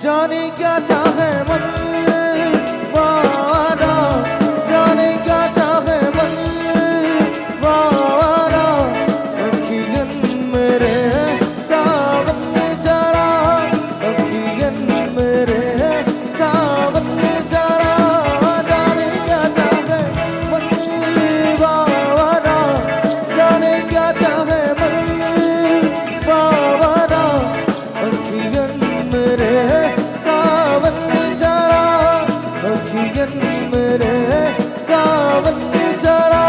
जाने क्या चाहे मन वारा, जाने क्या चाहे मन वारा। अखियन मेरे सावन में चला, अखियन मेरे सावन में चला। जाने क्या चाहे मन वारा, जाने क्या चाहे मन वारा। अखियन मेरे सावन में चला, अखियन मेरे सावन में चला।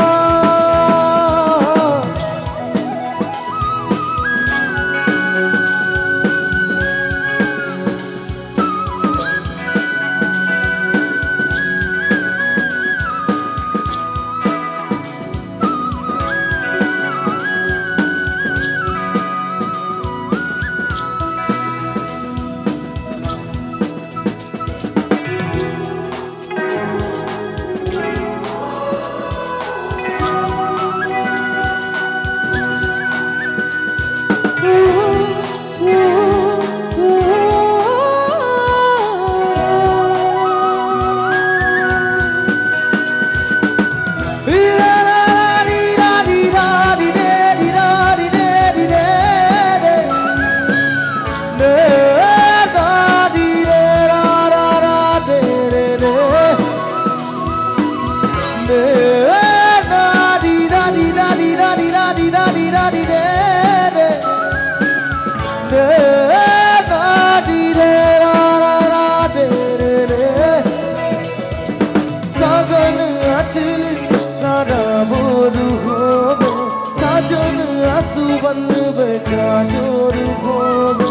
सारा बोरू होवे साजन आंसू बन बेचा जोरू होवे।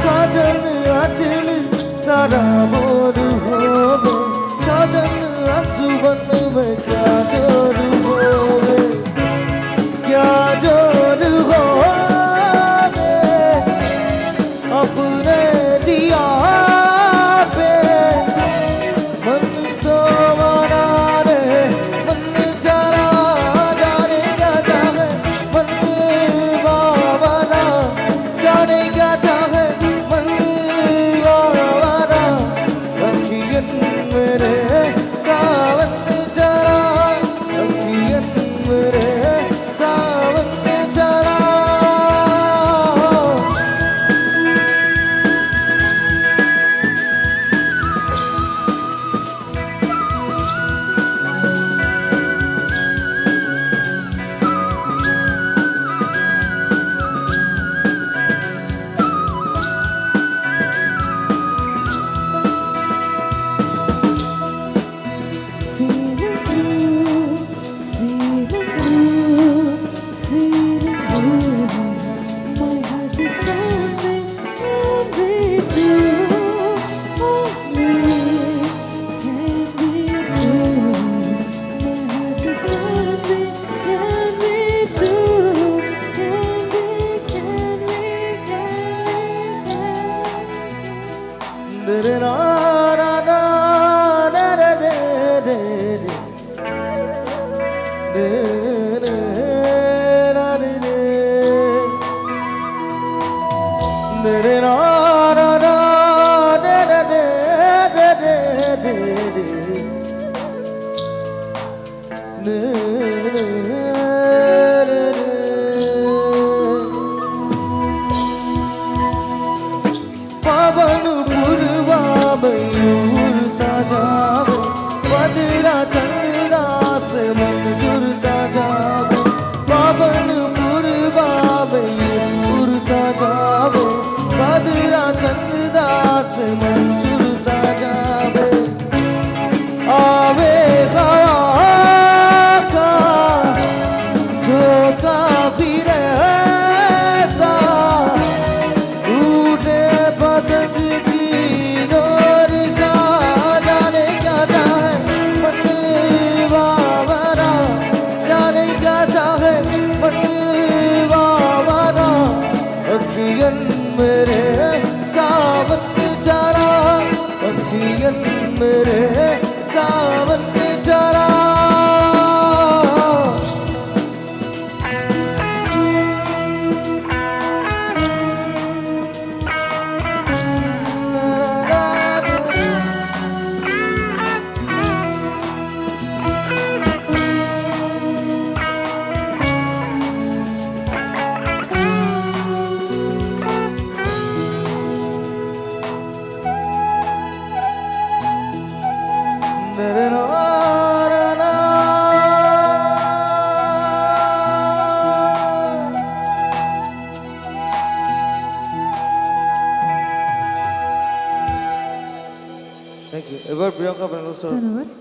साजन आंचल सारा बोरू होवे साजन आंसू बन बेचा जोरू होवे। क्या जोरू होवे अपने जिया पे मन तो बना रे मन चला। जाने क्या चाहे मन वारा, जाने क्या चाहे मन वारा। अखियन मेरे सावन में चला, अखियन मेरे सावन में चला। पावन पुरवा में Thank you. এবার প্রিয়াঙ্কা ব্যানার্জি ধন্যবাদ।